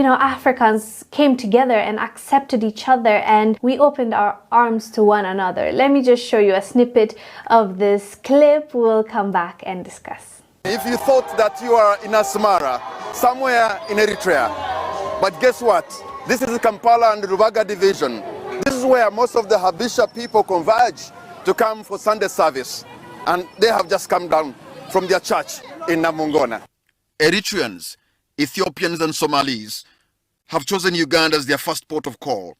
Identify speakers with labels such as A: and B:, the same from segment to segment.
A: Africans came together and accepted each other, and we opened our arms to one another. Let me just show you a snippet of this clip. We'll come back and discuss.
B: If you thought that you are in Asmara, somewhere in Eritrea, but guess what? This is Kampala and Rubaga division. This is where most of the Habesha people converge to come for Sunday service. And they have just come down from their church in Namungona. Eritreans, Ethiopians and Somalis have chosen Uganda as their first port of call.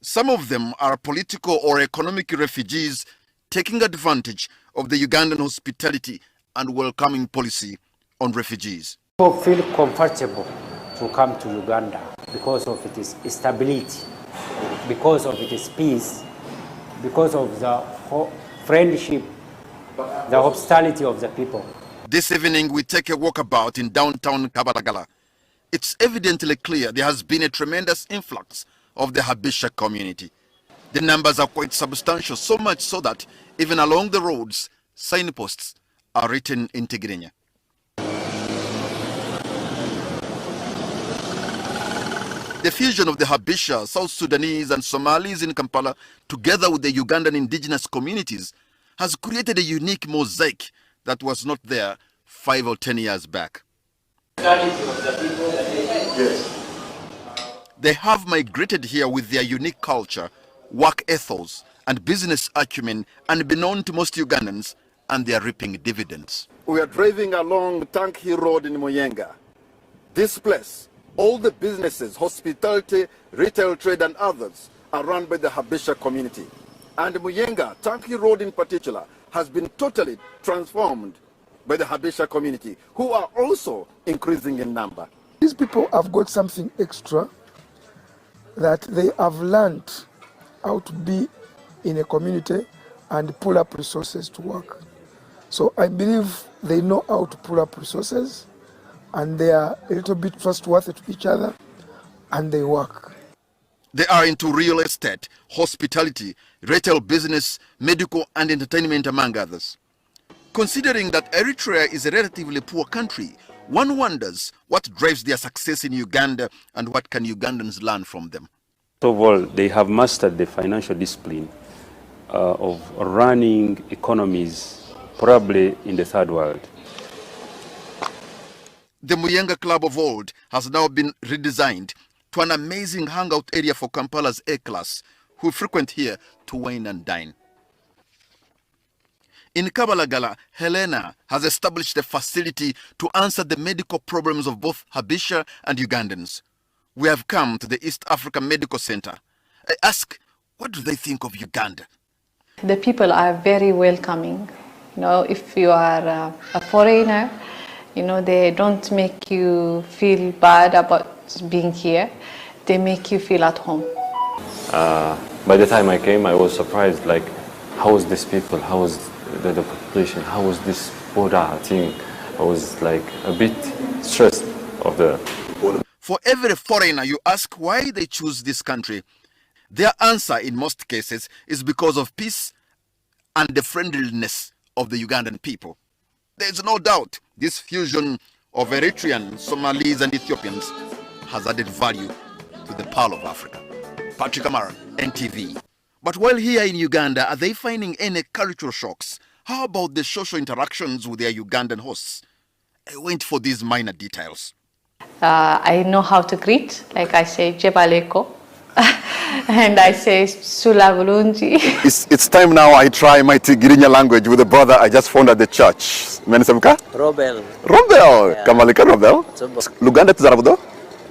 B: Some of them are political or economic refugees taking advantage of the Ugandan hospitality and welcoming policy on refugees.
C: People feel comfortable to come to Uganda because of its stability, because of its peace, because of the friendship, the hospitality of the people.
B: This evening we take a walkabout in downtown Kabalagala. It's evidently clear there has been a tremendous influx of the Habesha community. The numbers are quite substantial, so much so that even along the roads, signposts are written in Tigrinya. The fusion of the Habesha, South Sudanese and Somalis in Kampala, together with the Ugandan indigenous communities, has created a unique mosaic that was not there 5 or 10 years back. Yes. They have migrated here with their unique culture, work ethos, and business acumen, unbeknown to most Ugandans, and they are reaping dividends. We are driving along Tanki Road in Muyenga. This place, all the businesses, hospitality, retail trade, and others are run by the Habesha community. And Muyenga, Tanki Road in particular, has been totally transformed by the Habesha community, who are also increasing in number.
D: These people have got something extra, that they have learned how to be in a community and pull up resources to work. So I believe they know how to pull up resources, and they are a little bit trustworthy to each other, and they work.
B: They are into real estate, hospitality, retail business, medical and entertainment, among others. Considering that Eritrea is a relatively poor country, one wonders what drives their success in Uganda and what can Ugandans learn from them.
E: First of all, they have mastered the financial discipline of running economies, probably in the third world.
B: The Muyenga Club of old has now been redesigned to an amazing hangout area for Kampala's A-class, who frequent here to wine and dine. In Kabalagala, Helena has established a facility to answer the medical problems of both Habesha and Ugandans. We have come to the East African Medical Center. I ask, what do they think of Uganda?
F: The people are very welcoming. If you are a foreigner, they don't make you feel bad about being here. They make you feel at home.
E: By the time I came, I was surprised, like, how is this people, how is the population, how is this border thing? I was like a bit stressed of the...
B: For every foreigner you ask why they choose this country, their answer in most cases is because of peace and the friendliness of the Ugandan people. There is no doubt this fusion of Eritreans, Somalis and Ethiopians has added value to the Pearl of Africa. Patrick Amara, NTV. But while here in Uganda, are they finding any cultural shocks? How about the social interactions with their Ugandan hosts? I went for these minor details.
F: I know how to greet, like I say, Jebaleko, and I say, Sulabulunji.
B: It's time now I try my Tigrinya language with a brother I just found at the church. Menesemka?
G: Robel.
B: Robel! Yeah. Kamalika Robel? Luganda Tizarabudo?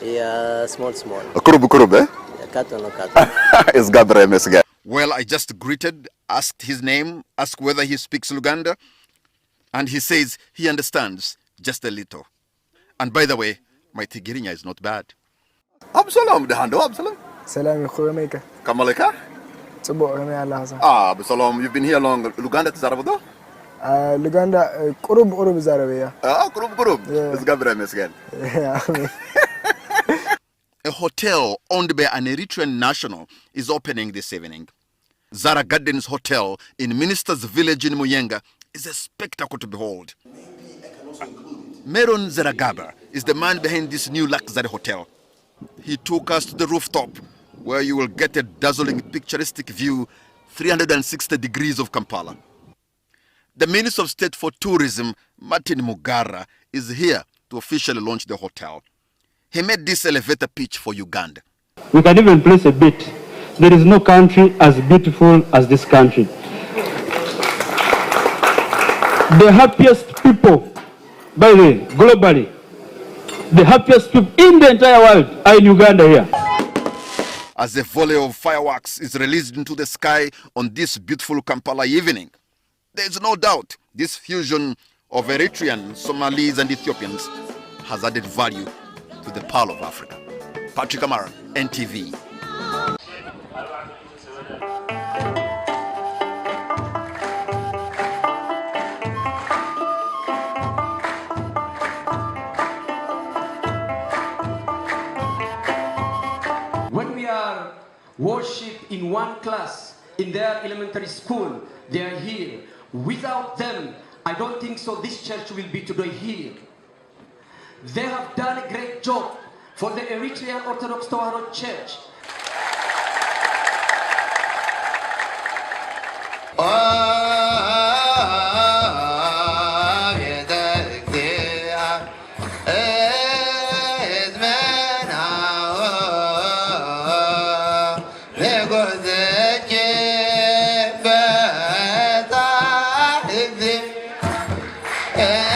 G: Yeah, small.
B: Kurub, eh?
G: It's
B: Gabriel Mesga. Well, I just greeted, asked his name, asked whether he speaks Luganda, and he says he understands just a little. And by the way, my Tigrinya is not bad. Absalom, the hand, Absalom.
D: Salam alaikum.
B: Kamalika? Absalom, you've been here long. Luganda Tizarabudo?
D: Luganda, Kurub Zarabiya.
B: Kurub. It's Gabriel Mesga.
D: Yeah.
B: A hotel owned by an Eritrean national is opening this evening. Zara Gardens Hotel in Minister's Village in Muyenga is a spectacle to behold. Meron Zeragaba is the man behind this new luxury hotel. He took us to the rooftop, where you will get a dazzling, picturesque view, 360 degrees of Kampala. The Minister of State for Tourism, Martin Mugara, is here to officially launch the hotel. He made this elevator pitch for Uganda.
H: We can even place a bet. There is no country as beautiful as this country. The happiest people, by the way, globally, the happiest people in the entire world are in Uganda here.
B: As a volley of fireworks is released into the sky on this beautiful Kampala evening, there is no doubt this fusion of Eritreans, Somalis and Ethiopians has added value to the Pearl of Africa. Patrick Amara, NTV.
I: When we are worship in one class in their elementary school, they are here. Without them, I don't think so this church will be today here. They have done a great job for the Eritrean Orthodox Tewahedo Church.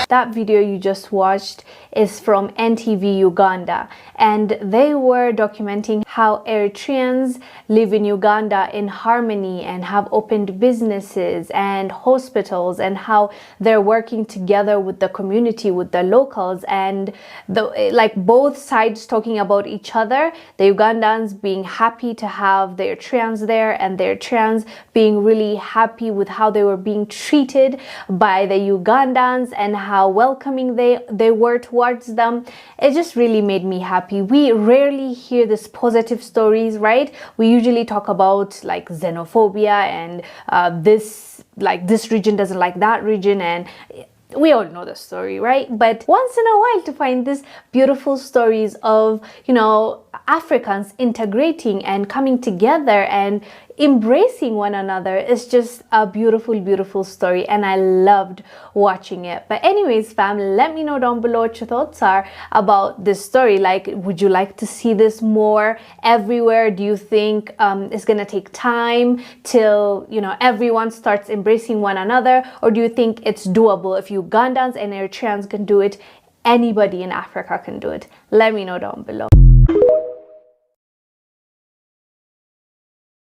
A: That video you just watched is from NTV Uganda, and they were documenting how Eritreans live in Uganda in harmony and have opened businesses and hospitals, and how they're working together with the community, with the locals, and like both sides talking about each other, the Ugandans being happy to have the Eritreans there, and the Eritreans being really happy with how they were being treated by the Ugandans and how welcoming they were towards them. It just really made me happy. We rarely hear these positive stories, right? We usually talk about like xenophobia and this region doesn't like that region, and we all know the story, right? But once in a while to find these beautiful stories of, you know, Africans integrating and coming together and embracing one another is just a beautiful, beautiful story, and I loved watching it. But anyways, fam, let me know down below what your thoughts are about this story. Like, would you like to see this more everywhere? Do you think it's gonna take time till, you know, everyone starts embracing one another, or do you think it's doable? If Ugandans and Eritreans can do it, anybody in Africa can do it. Let me know down below.